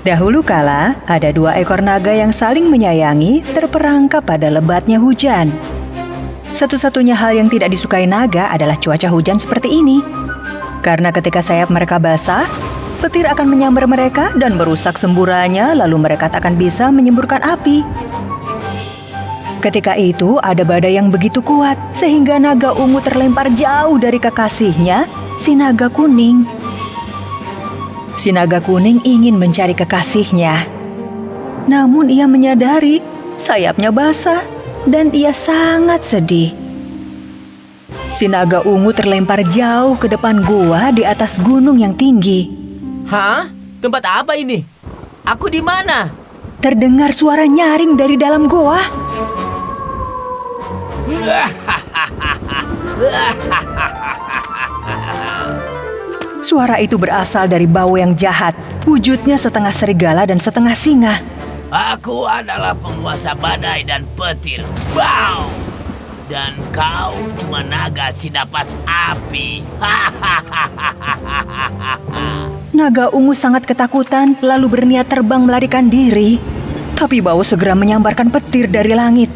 Dahulu kala, ada 2 ekor naga yang saling menyayangi terperangkap pada lebatnya hujan. Satu-satunya hal yang tidak disukai naga adalah cuaca hujan seperti ini. Karena ketika sayap mereka basah, petir akan menyambar mereka dan merusak semburannya, lalu mereka tak akan bisa menyemburkan api. Ketika itu, ada badai yang begitu kuat, sehingga naga ungu terlempar jauh dari kekasihnya, si naga kuning. Si naga kuning ingin mencari kekasihnya. Namun ia menyadari sayapnya basah dan ia sangat sedih. Si naga ungu terlempar jauh ke depan gua di atas gunung yang tinggi. Hah? Tempat apa ini? Aku di mana? Terdengar suara nyaring dari dalam goa. Suara itu berasal dari bau yang jahat. Wujudnya setengah serigala dan setengah singa. Aku adalah penguasa badai dan petir. Wow! Dan kau cuma naga si napas api. Naga ungu sangat ketakutan lalu berniat terbang melarikan diri. Tapi bau segera menyambarkan petir dari langit.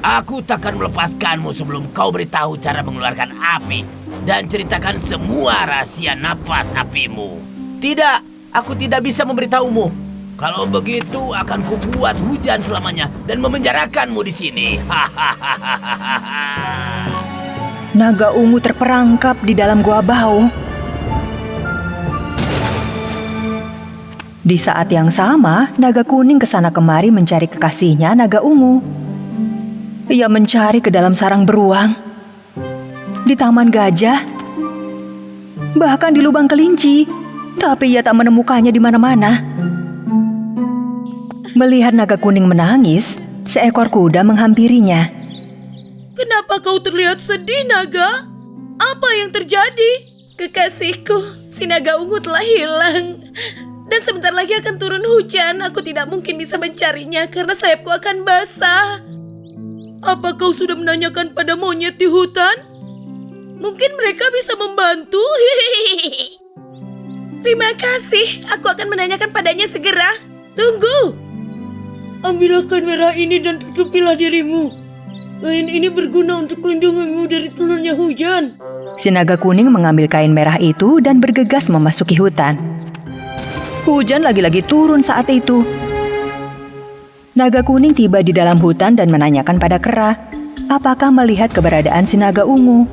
Aku takkan melepaskanmu sebelum kau beritahu cara mengeluarkan api dan ceritakan semua rahasia napas apimu. Tidak, aku tidak bisa memberitahumu. Kalau begitu akan kubuat hujan selamanya dan memenjarakanmu di sini. Naga ungu terperangkap di dalam goa bau. Di saat yang sama, naga kuning kesana kemari mencari kekasihnya naga ungu. Ia mencari ke dalam sarang beruang, di taman gajah, bahkan di lubang kelinci, tapi ia tak menemukannya di mana-mana. Melihat naga kuning menangis, seekor kuda menghampirinya. Kenapa kau terlihat sedih, naga? Apa yang terjadi? Kekasihku, si naga ungu telah hilang. Dan sebentar lagi akan turun hujan. Aku tidak mungkin bisa mencarinya karena sayapku akan basah. Apa kau sudah menanyakan pada monyet di hutan? Mungkin mereka bisa membantu. Terima kasih, aku akan menanyakan padanya segera. Tunggu. Ambillah kain merah ini dan tutupilah dirimu. Kain ini berguna untuk melindungimu dari turunnya hujan. Si naga kuning mengambil kain merah itu dan bergegas memasuki hutan. Hujan lagi-lagi turun saat itu. Naga kuning tiba di dalam hutan dan menanyakan pada kera, apakah melihat keberadaan si naga ungu.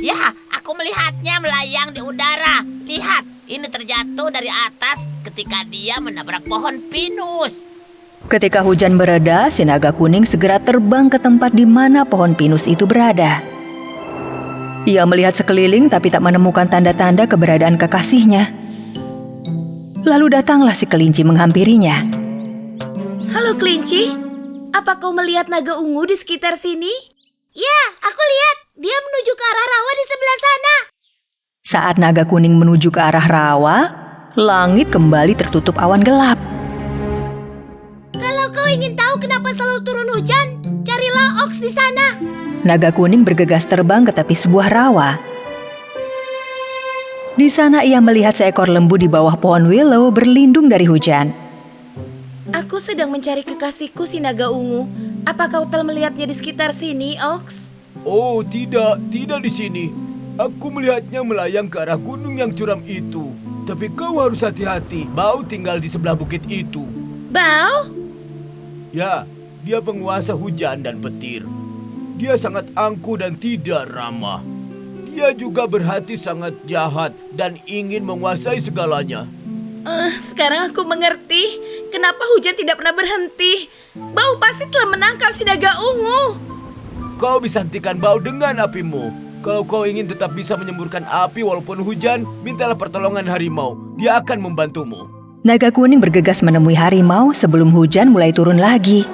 Ya, aku melihatnya melayang di udara. Lihat, ini terjatuh dari atas ketika dia menabrak pohon pinus. Ketika hujan mereda, si naga kuning segera terbang ke tempat di mana pohon pinus itu berada. Ia melihat sekeliling tapi tak menemukan tanda-tanda keberadaan kekasihnya. Lalu datanglah si kelinci menghampirinya. Halo kelinci, apa kau melihat naga ungu di sekitar sini? Ya, aku lihat. Dia menuju ke arah rawa di sebelah sana. Saat naga kuning menuju ke arah rawa, langit kembali tertutup awan gelap. Kalau kau ingin tahu kenapa selalu turun hujan, carilah oks di sana. Naga kuning bergegas terbang ke tepi sebuah rawa. Di sana ia melihat seekor lembu di bawah pohon willow berlindung dari hujan. Aku sedang mencari kekasihku si naga ungu. Apa kau telah melihatnya di sekitar sini, Ox? Oh, tidak di sini. Aku melihatnya melayang ke arah gunung yang curam itu. Tapi kau harus hati-hati, Bau tinggal di sebelah bukit itu. Bau? Ya, dia penguasa hujan dan petir. Dia sangat angkuh dan tidak ramah. Dia juga berhati sangat jahat dan ingin menguasai segalanya. Sekarang aku mengerti kenapa hujan tidak pernah berhenti. Bau pasti telah menangkap si naga ungu. Kau bisa hentikan Bau dengan apimu. Kalau kau ingin tetap bisa menyemburkan api walaupun hujan, mintalah pertolongan harimau. Dia akan membantumu. Naga kuning bergegas menemui harimau sebelum hujan mulai turun lagi.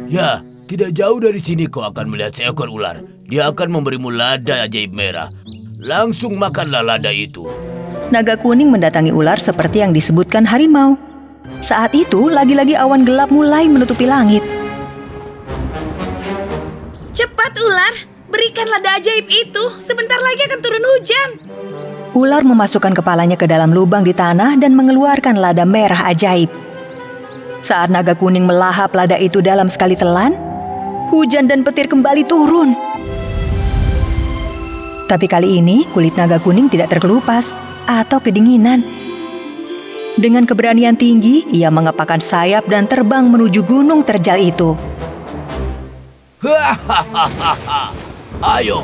Ya, tidak jauh dari sini kau akan melihat seekor ular. Dia akan memberimu lada ajaib merah. Langsung makanlah lada itu. Naga kuning mendatangi ular seperti yang disebutkan harimau. Saat itu, lagi-lagi awan gelap mulai menutupi langit. Cepat ular, beri berikan lada ajaib itu. Sebentar lagi akan turun hujan. Ular memasukkan kepalanya ke dalam lubang di tanah dan mengeluarkan lada merah ajaib. Saat naga kuning melahap lada itu dalam sekali telan, hujan dan petir kembali turun. Tapi kali ini kulit naga kuning tidak terkelupas atau kedinginan. Dengan keberanian tinggi, ia mengepakkan sayap dan terbang menuju gunung terjal itu. Hahaha. Ayo,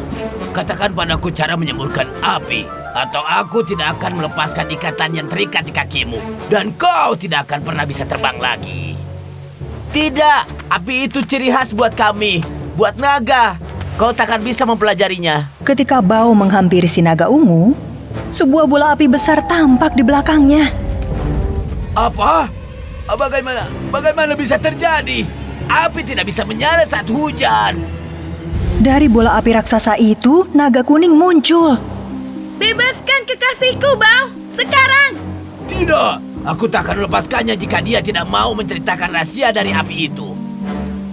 katakan padaku cara menyemburkan api, atau aku tidak akan melepaskan ikatan yang terikat di kakimu, dan kau tidak akan pernah bisa terbang lagi. Tidak, api itu ciri khas buat kami, buat naga. Kau takkan bisa mempelajarinya. Ketika Bao menghampiri si naga ungu, sebuah bola api besar tampak di belakangnya. Apa? Bagaimana bisa terjadi? Api tidak bisa menyala saat hujan. Dari bola api raksasa itu, naga kuning muncul. Bebaskan kekasihku, Bao. Sekarang. Tidak, aku tak akan melepaskannya jika dia tidak mau menceritakan rahasia dari api itu.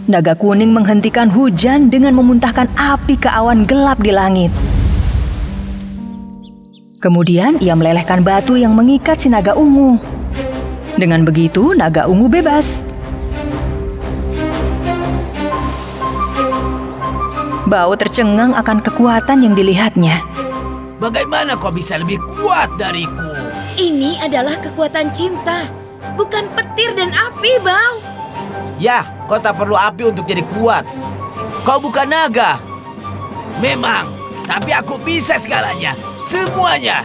Naga kuning menghentikan hujan dengan memuntahkan api ke awan gelap di langit. Kemudian ia melelehkan batu yang mengikat si naga ungu. Dengan begitu, naga ungu bebas. Bao tercengang akan kekuatan yang dilihatnya. Bagaimana kau bisa lebih kuat dariku? Ini adalah kekuatan cinta, bukan petir dan api, Bao. Ya, kau tak perlu api untuk jadi kuat. Kau bukan naga. Memang, tapi aku bisa segalanya. Semuanya.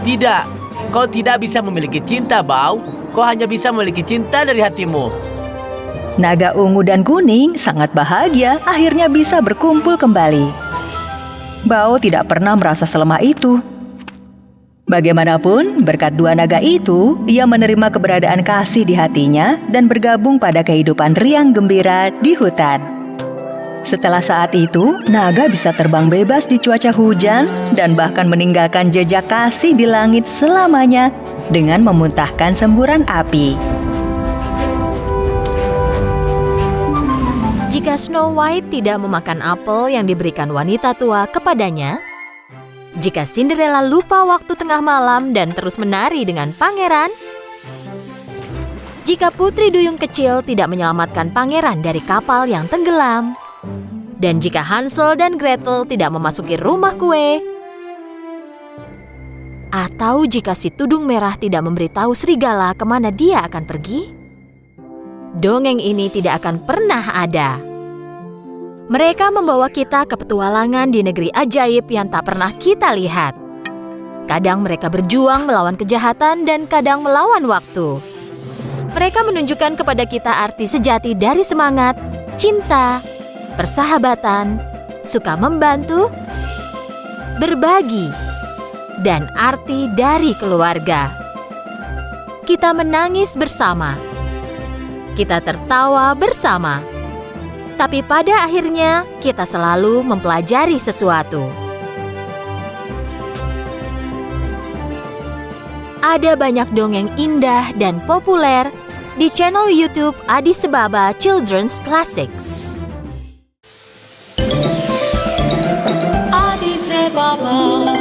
Tidak, kau tidak bisa memiliki cinta, Bao. Kau hanya bisa memiliki cinta dari hatimu. Naga ungu dan kuning sangat bahagia akhirnya bisa berkumpul kembali. Bao tidak pernah merasa selemah itu. Bagaimanapun, berkat dua naga itu, ia menerima keberadaan kasih di hatinya dan bergabung pada kehidupan riang gembira di hutan. Setelah saat itu, naga bisa terbang bebas di cuaca hujan dan bahkan meninggalkan jejak kasih di langit selamanya dengan memuntahkan semburan api. Jika Snow White tidak memakan apel yang diberikan wanita tua kepadanya, jika Cinderella lupa waktu tengah malam dan terus menari dengan pangeran, jika Putri Duyung kecil tidak menyelamatkan pangeran dari kapal yang tenggelam, dan jika Hansel dan Gretel tidak memasuki rumah kue, atau jika si tudung merah tidak memberitahu serigala kemana dia akan pergi, dongeng ini tidak akan pernah ada. Mereka membawa kita ke petualangan di negeri ajaib yang tak pernah kita lihat. Kadang mereka berjuang melawan kejahatan dan kadang melawan waktu. Mereka menunjukkan kepada kita arti sejati dari semangat, cinta, persahabatan, suka membantu, berbagi, dan arti dari keluarga. Kita menangis bersama. Kita tertawa bersama. Tapi pada akhirnya, kita selalu mempelajari sesuatu. Ada banyak dongeng indah dan populer di channel YouTube Adi Sebaba Children's Classics. Adi Sebaba.